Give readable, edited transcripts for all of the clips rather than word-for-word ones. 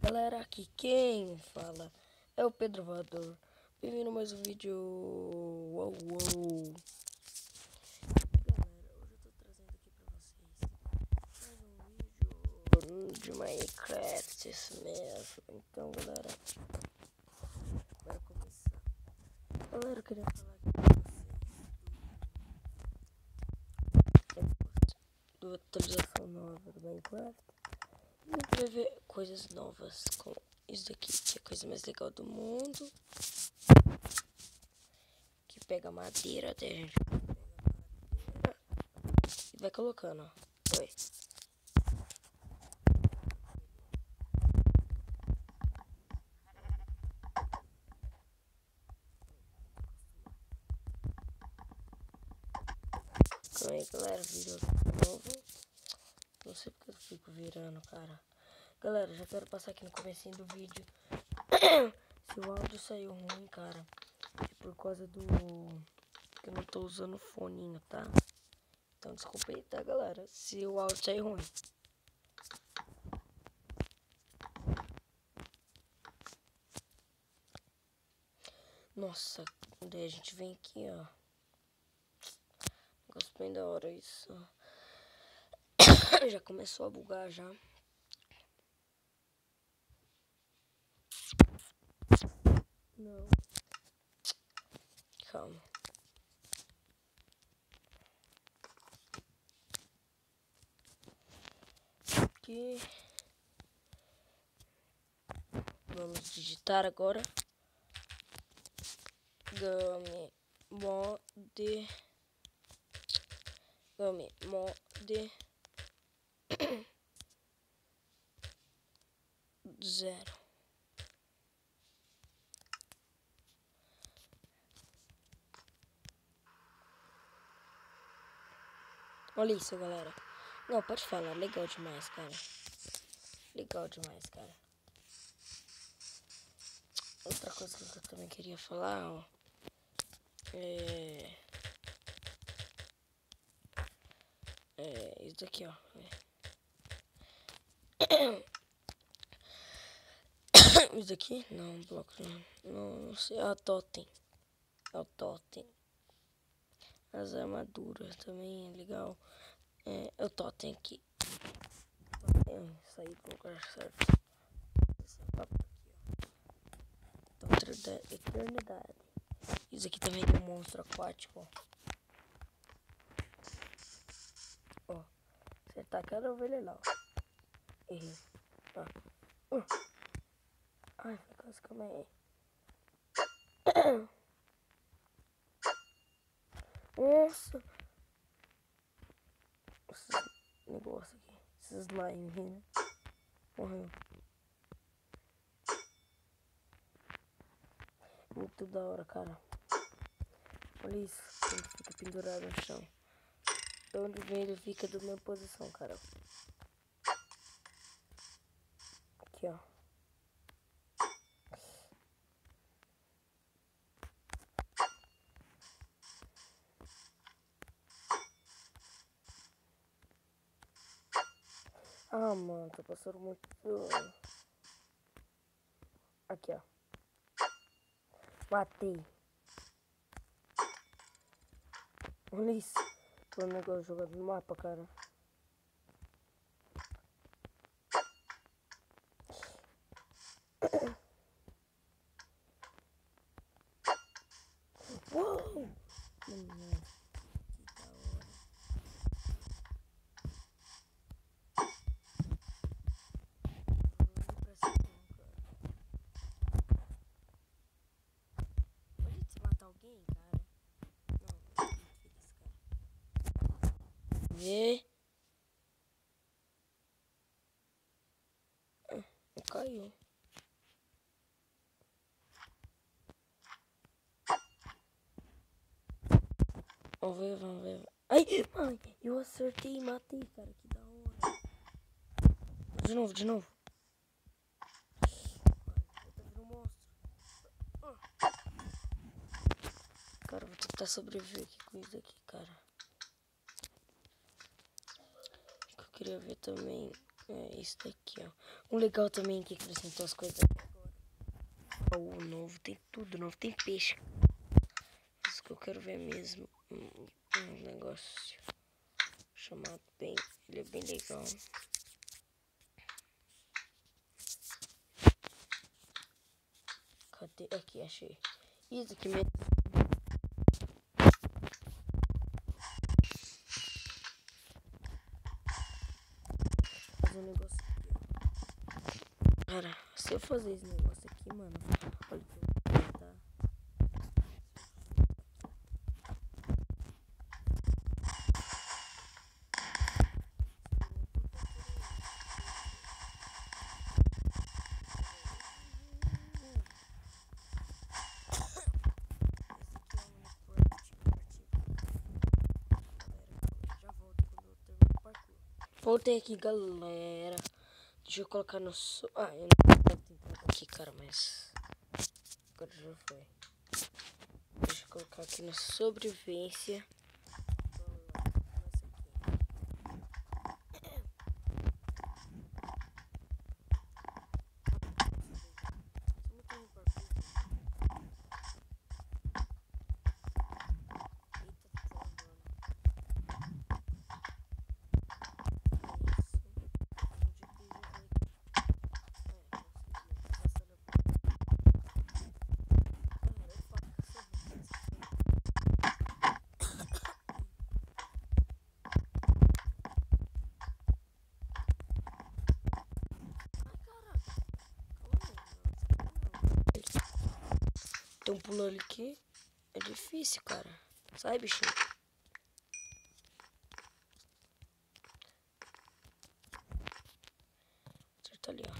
Galera, aqui quem fala é o Pedro Voador. Bem-vindo a mais um vídeo. Uou, uou. Galera, hoje eu tô trazendo aqui pra vocês mais um vídeo de Minecraft, isso mesmo. Então, galera, bora começar. Galera, eu queria falar aqui pra vocês do atualização nova do Minecraft. A gente vai ver coisas novas com isso daqui, que é a coisa mais legal do mundo. Que pega madeira, até a gente pega madeira e vai colocando, ó. Oi. Calma aí, galera, virou de novo. Não sei porque eu fico virando, cara. Galera, já quero passar aqui no comecinho do vídeo. Se o áudio saiu ruim, cara, é por causa do... que eu não tô usando o foninho, tá? Então desculpa aí, tá, galera? Se o áudio sair ruim. Nossa, daí a gente vem aqui, ó. Negócio bem da hora isso. Já começou a bugar já. Não. Calma. Aqui. Vamos digitar agora. Game mode 0. Olha isso, galera. Não, pode falar. Legal demais, cara. Legal demais, cara. Outra coisa que eu também queria falar, ó. Isso daqui, ó. Isso daqui? Não, bloco não sei. É o totem. É o totem. As armaduras também é legal. É o totem aqui. Sair do lugar certo. Esse papo aqui, ó. Totem da eternidade. Isso aqui também é um monstro aquático. Ó. Você tá aquela ovelha lá, ó. Errei. Tá. Ai, quase calma aí. Nossa. Esses negócios aqui. Esses slime, né? Morreu. Muito da hora, cara. Olha isso. Ele fica pendurado no chão. De onde vem ele fica da minha posição, cara. Aqui, ó. Ah, mano, tá passando muito. Aqui, ó. Matei. Olha isso. Tô um negócio jogando no mapa, cara. Uou! Alguém, cara? Não, não cara. Vê. Não caiu. Vamos ver, vamos ver. Ai, mãe, eu acertei e matei, cara. Que da hora. De novo, de novo. Tá vindo um monstro. Cara, vou tentar sobreviver aqui com isso aqui, cara. Eu queria ver também. É isso daqui, ó. O legal também é que acrescentou as coisas agora. O novo, tem tudo novo, tem peixe. Isso que eu quero ver mesmo. Um negócio chamado bem. Ele é bem legal. Cadê? Aqui, achei. Isso aqui mesmo. Fazer um negócio aqui, ó. Cara, se eu fazer esse negócio aqui, mano, olha o que eu vou tentar. Voltei aqui, galera. Deixa eu colocar no... Ah, eu não vou tentar aqui, cara, mas... Agora já foi. Deixa eu colocar aqui na sobrevivência. Tem um pulando aqui. É difícil, cara. Sai, bichinho. Acerta ali, ó.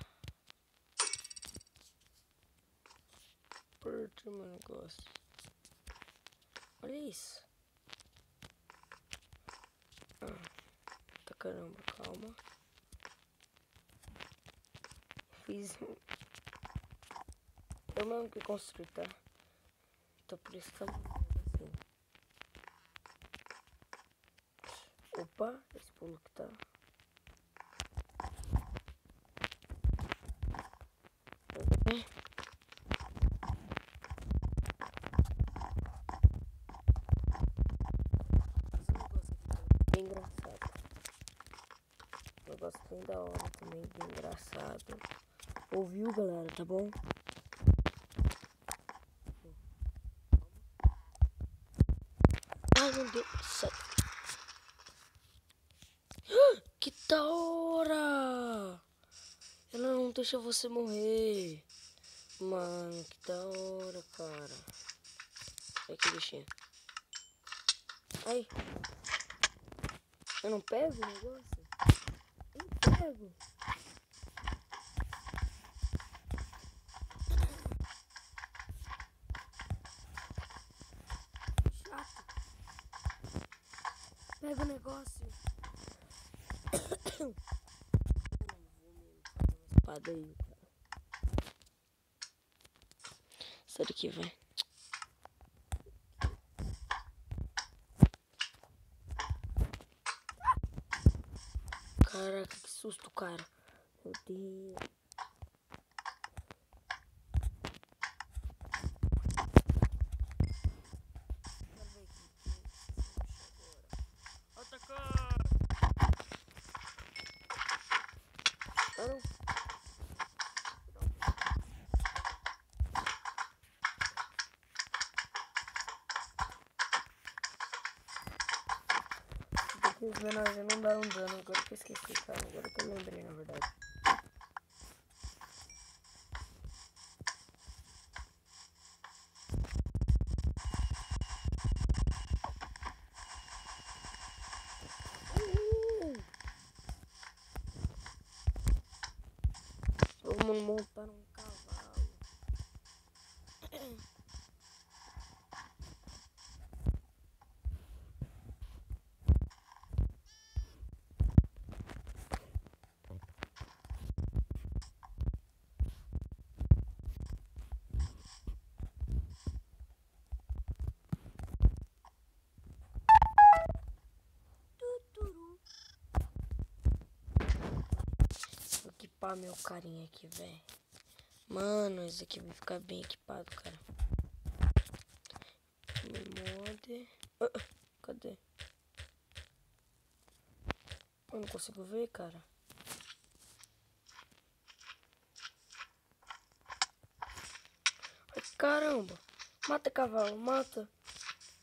Aperta o meu negócio. Olha isso. Tá caramba, calma. Fiz. Eu mesmo que construí, tá? Então por isso que tá assim. Opa, esse pulo que tá. Bem engraçado. Um negócio bem da hora também, bem engraçado. Ouviu, galera, tá bom? Ai, meu Deus, sai. Que da hora! Ela não deixa você morrer. Mano, que da hora, cara. Olha que bichinho. Ai. Eu não pego o negócio? Eu pego. Chato. Pega o negócio. Eu não vou mesmo fazer uma espada aí, cara. Sai daqui, vai. Caraca, que susto, cara. Meu Deus. Atacar! Não. Os menores já não dá um dano, agora que eu esqueci, cara. Agora que eu lembrei, na verdade. Vamos montar um cavalo. equipar meu carinha aqui, velho. Mano, esse aqui vai ficar bem equipado, cara. Mod. Cadê? Eu não consigo ver, cara. Ai, caramba. Mata, cavalo, mata.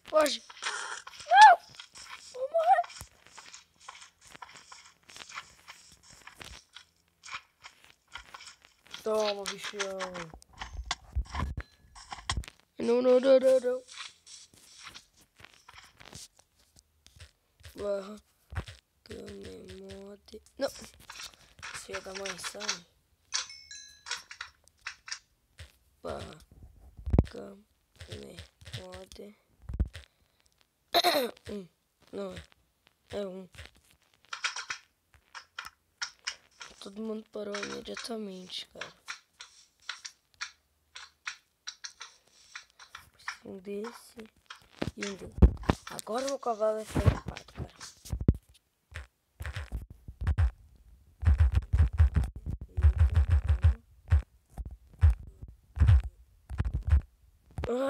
Foge. Não! Vou morrer. Toma, bichão. Não, não, não, não, não. Barra. Mod. Não. Filha da mãe, sai. Barra. Mod. Não, é um. Todo mundo parou imediatamente, cara. Um desse e um desse. Agora o meu cavalo vai ficar equipado, cara.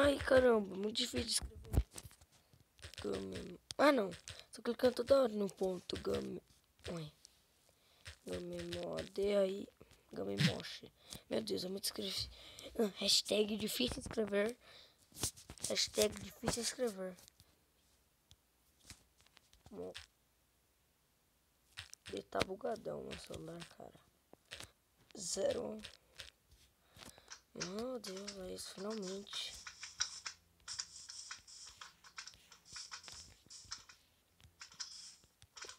Ai, caramba, muito difícil de escrever. Game... Ah, não. Tô clicando toda hora no ponto. Game... Ui. Game mod. Aí. Game moche. Meu Deus, eu me escrevi. Hashtag difícil escrever. Hashtag difícil escrever. Ele tá bugadão meu celular, cara. 0. Meu Deus, é isso, finalmente.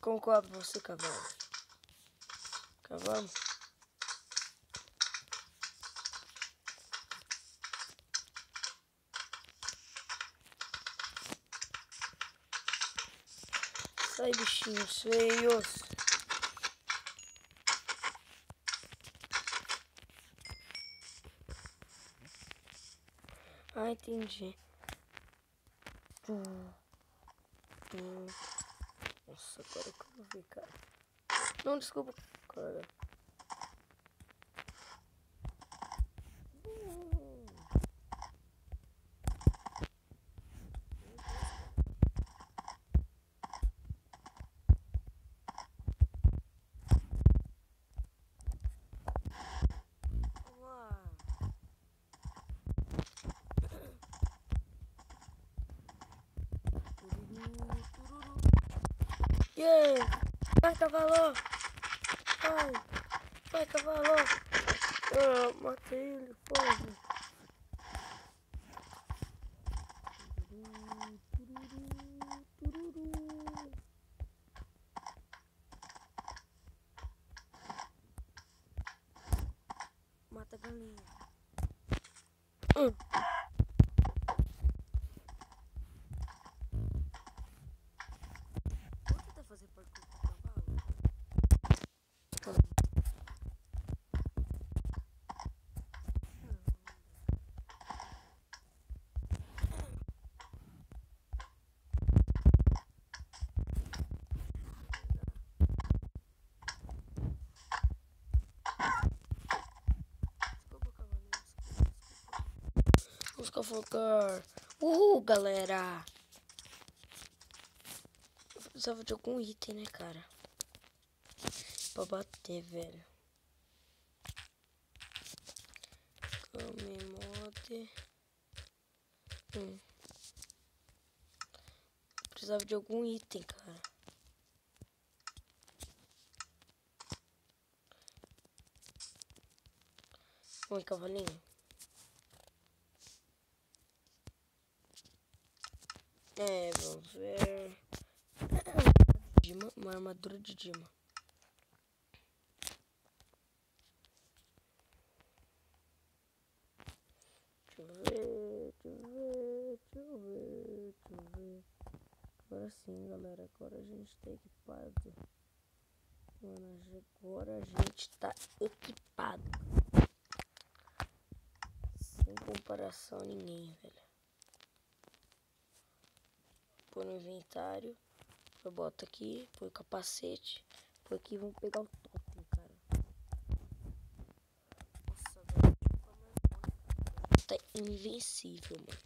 Como que eu abro você, cavalo? Cavalo? Sai, bichinhos feios. Ah, entendi. Nossa, agora que eu vou ver, cara. Não, desculpa, cara. Yeah! Vai, cavalo! Vai! Vai, cavalo! Ah, matei ele, foge! Mata a galinha. Vou tentar fazer parkour com o cavalo. Desculpa, cavalinho. Vamos cavalgar. Galera. Eu precisava de algum item, né, cara? Pra bater, velho. Game mod. Precisava de algum item, cara. Oi, cavalinho. Vamos ver. Uma armadura de Dima. Deixa eu ver. Agora sim, galera. Agora a gente tá equipado. Mano, agora a gente tá equipado. Sem comparação a ninguém, velho. Põe no inventário. Eu boto aqui, põe o capacete. Põe aqui, vamos pegar o totem, cara. tá invencível, mano.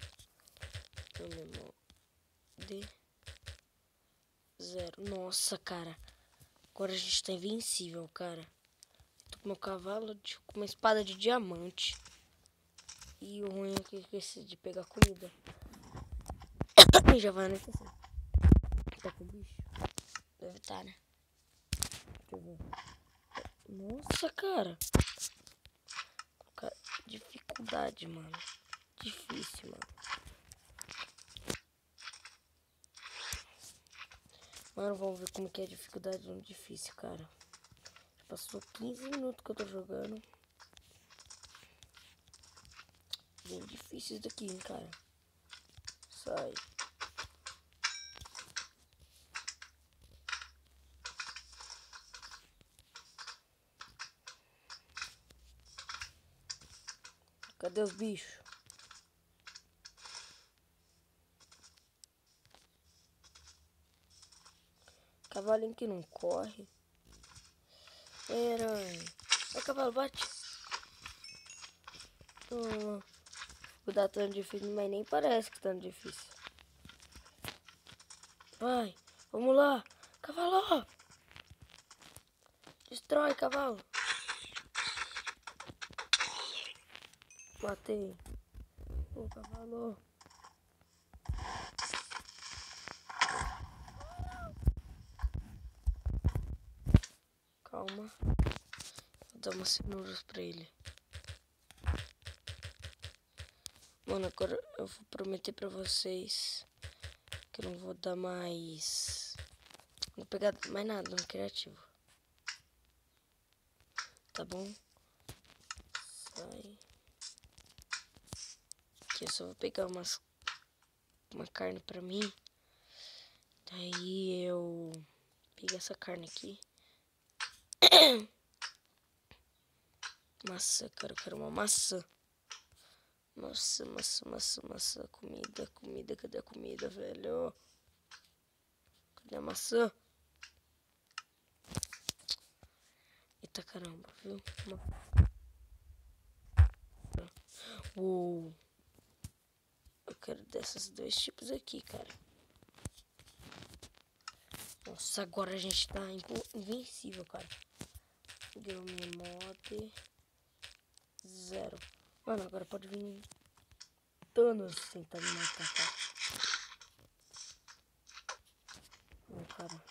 Então, meu irmão. D0. Nossa, cara. Agora a gente tá invencível, cara. Tô com meu cavalo com uma espada de diamante. E o ruim é que eu esqueci de pegar comida. E já vai anoitecer. Tá com o bicho? Deve estar, né? Deixa eu ver. Nossa, cara. Dificuldade, mano. Difícil, mano. Mano, vamos ver como que é a dificuldade no difícil, cara. Já passou 15 minutos que eu tô jogando. Bem difícil isso daqui, hein, cara. Sai. Cadê os bichos? Cavalinho que não corre. Aranha. Vai, cavalo, bate. Cuidado, tão difícil, mas nem parece que tá difícil. Vai, vamos lá. Cavalo. Destrói, cavalo. Matei. O cavalo. Calma. Vou dar umas cenouras pra ele. Mano, agora eu vou prometer pra vocês que eu não vou dar mais... Não vou pegar mais nada no criativo. Tá bom? Sai. Aqui eu só vou pegar uma carne pra mim. Daí eu pego essa carne aqui. Maçã, cara, eu quero uma maçã. Maçã. Comida. Cadê a comida, velho? Cadê a maçã? Eita caramba, viu? Uou. Eu quero desses dois tipos aqui, cara. Nossa, agora a gente tá invencível, cara. Deu minha mod 0. Mano, agora pode vir Thanos tentar me matar, cara. Não, cara.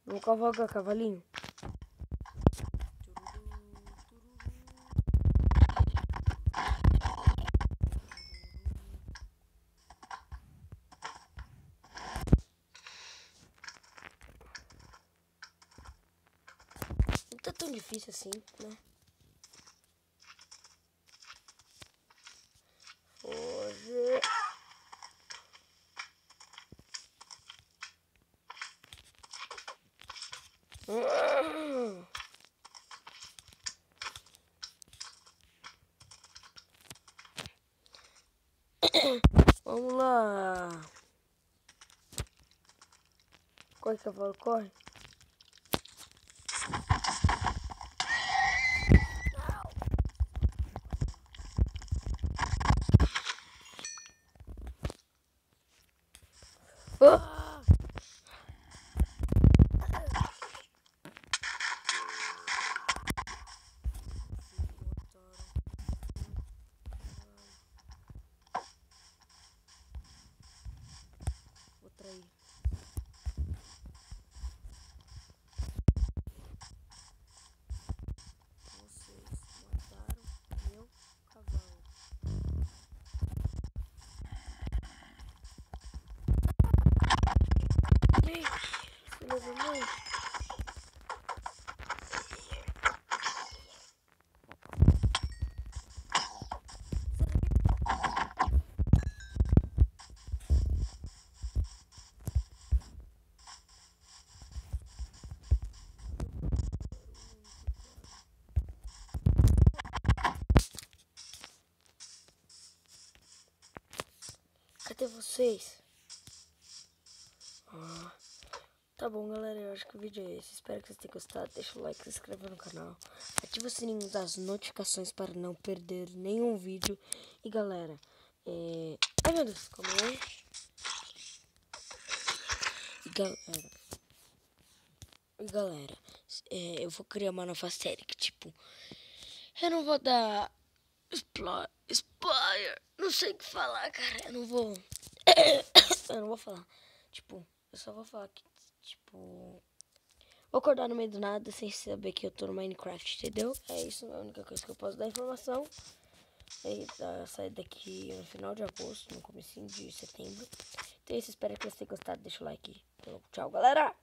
Vamos cavalgar, cavalinho. Não tá tão difícil assim, né? Foge. Vamos lá. Corre, cavalo, corre. Ah! Vou trair. Vocês mataram meu cavalo. Ei, filha da mãe. até vocês. Tá bom, galera, eu acho que o vídeo é esse. Espero que vocês tenham gostado. Deixa o like, se inscreva no canal. Ativa o sininho das notificações para não perder nenhum vídeo. E galera, ai meu Deus, calma aí. E galera, eu vou criar uma nova série que tipo, eu não vou dar spoiler, não sei o que falar, cara. Eu não vou falar. Tipo, eu só vou falar que, tipo, vou acordar no meio do nada sem saber que eu tô no Minecraft, entendeu? É isso, é a única coisa que eu posso dar informação. Aí sai daqui no final de agosto, no comecinho de setembro. Então é isso, espero que vocês tenham gostado. Deixa o like. Então, tchau, galera!